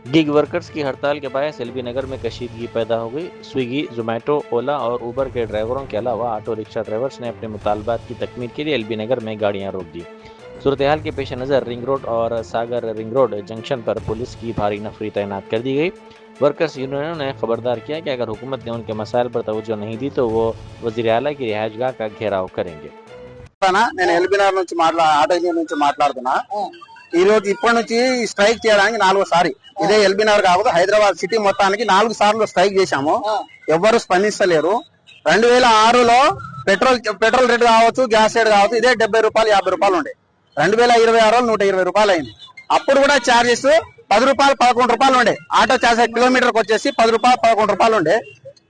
Gig workers की हड़ताल के बायस एलबी नगर में कशीदगी पैदा हो गई। स्विगी, जोमेटो, ओला और उबर के ड्राइवरों के अलावा ऑटो रिक्शा ड्राइवर्स ने अपने मुतालबात की तकमील के लिए एलबी नगर में गाड़ियां रोक दी। सूरत हाल के पेश नज़र रिंग रोड और सागर रिंग रोड जंक्शन पर पुलिस की भारी नफरी तैनात कर दी गई। वर्कर्स यूनियनों ने खबरदार किया कि अगर हुकूमत ने उनके मसाइल पर तवज्जो नहीं दी तो वो वज़ीर आला की रिहाइशगाह का घेराव करेंगे। నేను ఎల్బీనగర్ నుంచి ఆటో యూనియన్ నుంచి మాట్లాడుతున్నా। ఈ రోజు ఇప్పటి నుంచి స్ట్రైక్ చేయడానికి 4వ సారి ఇదే ఎల్బీనగర్ కాకపోతే హైదరాబాద్ సిటీ మొత్తానికి 4 సార్లు స్ట్రైక్ చేశాము, ఎవ్వరు స్పందిస్తలేరు। 2006లో పెట్రోల్ రేట్ కావచ్చు, గ్యాస్ రేట్ కావచ్చు, ఇదే 70 రూపాయలు 50 రూపాయలు ఉండే। 2026లో 120 రూపాయలు అయింది। అప్పుడు కూడా చార్జెస్ 10 రూపాయలు 11 రూపాయలు ఉండే, ఆటో చార్జ్ కిలోమీటర్కి వచ్చేసి 10 రూపాయలు 11 రూపాయలు ఉండే।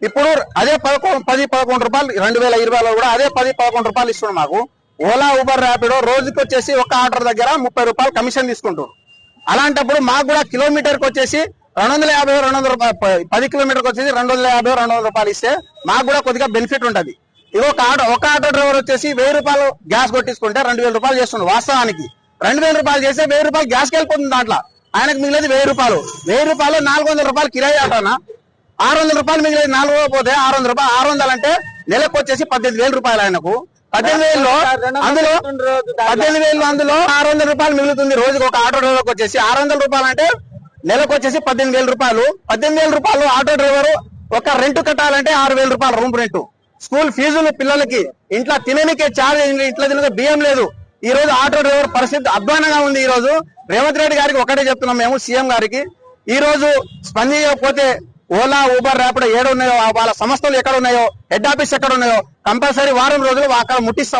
ఇప్పుడు అదే 10-11 రూపాయలు 2020లో కూడా అదే 10-11 రూపాయలు ఇస్తున్నాడు మాకు। ఓలా, ఊబర్, ర్యాపిడో రోజుకి వచ్చేసి ఒక ఆర్డర్ దగ్గర 30 రూపాయలు కమిషన్ తీసుకుంటారు। అలాంటప్పుడు మాకు కూడా కిలోమీటర్కి వచ్చేసి 250-200 రూపాయలు, 10 కిలోమీటర్కి వచ్చేసి 250-200 రూపాయలు ఇస్తే మాకు కూడా కొద్దిగా బెనిఫిట్ ఉంటది। ఇది ఒక ఆటో డ్రైవర్ వచ్చేసి 1000 రూపాయలు గ్యాస్ కొట్టించుకుంటే 2000 రూపాయలు చేస్తుండ్రు। వాస్తవానికి 2000 రూపాయలు చేస్తే 1000 రూపాయలు గ్యాస్కి వెళ్ళిపోతుంది, దాంట్లో ఆయనకు మిగిలేదు 1000 రూపాయలు। 1000 రూపాయలు 400 రూపాయలు కిరాయి ఆటోనా, 600 రూపాయలు మిగిలేదు, 400 పోతే 600 రూపాయలు, 600 అంటే నెలకు వచ్చేసి 18,000 రూపాయలు ఆయనకు। 18,000లో అందులో 600 రూపాయలు మిగులుతుంది రోజుకి ఒక ఆటో డ్రైవర్కి వచ్చేసి। 600 రూపాయలు అంటే నెలకు వచ్చేసి 18,000 రూపాయలు। 18,000 రూపాయలు ఆటో డ్రైవరు ఒక రెంట్ కట్టాలంటే 6,000 రూపాయలు రూమ్ రెంట్, స్కూల్ ఫీజులు పిల్లలకి, ఇంట్లో తిననికే చార్జ్, ఇంట్లో తినక బియ్యం లేదు। ఈ రోజు ఆటో డ్రైవర్ పరిస్థితి అధ్వానంగా ఉంది। ఈ రోజు రేవంత్ రెడ్డి గారికి ఒకటే చెప్తున్నాం మేము, సీఎం గారికి, ఈ రోజు స్పందించకపోతే ఓలా, ఊబర్, ర్యాపిడో ఏడు ఉన్నాయో, వాళ్ళ సంస్థలు ఎక్కడ ఉన్నాయో, హెడ్ ఆఫీస్ ఎక్కడ ఉన్నాయో కంపల్సరీ వారం రోజులు అక్కడ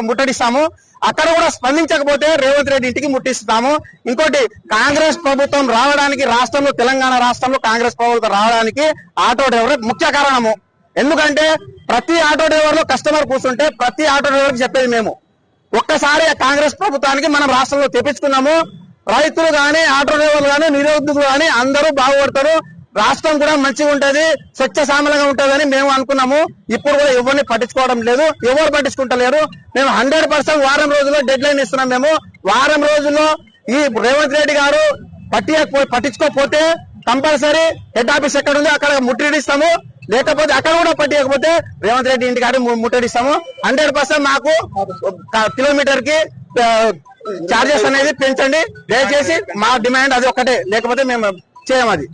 ముట్టడిస్తాము। అక్కడ కూడా స్పందించకపోతే రేవంత్ రెడ్డి ఇంటికి ముట్టిస్తాము। ఇంకోటి, కాంగ్రెస్ ప్రభుత్వం రావడానికి రాష్ట్రంలో, తెలంగాణ రాష్ట్రంలో కాంగ్రెస్ ప్రభుత్వం రావడానికి ఆటో డ్రైవర్ ముఖ్య కారణము। ఎందుకంటే ప్రతి ఆటో డ్రైవర్ లో కస్టమర్ కూర్చుంటే ప్రతి ఆటో డ్రైవర్ చెప్పేది మేము, ఒక్కసారి కాంగ్రెస్ ప్రభుత్వానికి మనం రాష్ట్రంలో తెప్పించుకున్నాము, రైతులు గాని, ఆటో డ్రైవర్లు గాని, నిరుద్యోగులు గాని అందరూ బాగుపడతారు, రాష్ట్రం కూడా మంచిగా ఉంటది, స్వచ్ఛ సామలంగా ఉంటదని మేము అనుకున్నాము। ఇప్పుడు కూడా ఎవరిని పట్టించుకోవడం లేదు, ఎవరు పట్టించుకుంటలేరు। మేము 100% వారం రోజుల్లో డెడ్ లైన్ ఇస్తున్నాం। మేము వారం రోజుల్లో ఈ రేవంత్ రెడ్డి గారు పట్టించుకోకపోతే కంపల్సరీ హెడ్ ఆఫీస్ ఎక్కడ ఉందో అక్కడ ముట్టడిస్తాము, లేకపోతే అక్కడ కూడా పట్టించకపోతే రేవంత్ రెడ్డి ఇంటికాడ ముట్టడిస్తాము। 100% మాకు కిలోమీటర్ కి చార్జెస్ అనేది పెంచండి దయచేసి, మా డిమాండ్ అది ఒక్కటే, లేకపోతే మేము చేయం అది।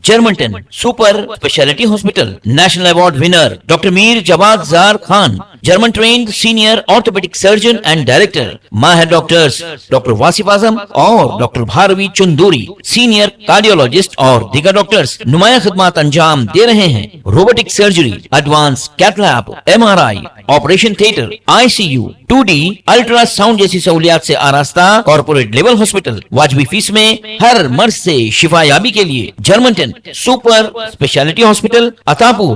Germanten super speciality hospital national award winner doctor Mir Jawad Zar Khan, German trained senior orthopaedic surgeon and director, माहिर डॉक्टर्स डॉक्टर वासिफ आजम और doctor Bharavi Chanduri, senior cardiologist और दीगर डॉक्टर्स नुमाया खिदमत अंजाम दे रहे हैं। Robotic surgery, advance cath lab, MRI, operation theatre, ICU, 2D ultrasound जैसी सहूलियात से आरास्ता कॉर्पोरेट लेवल हॉस्पिटल, वाजबी फीस में हर मर्ज से शिफायाबी के लिए Germanton super speciality hospital, Attapur,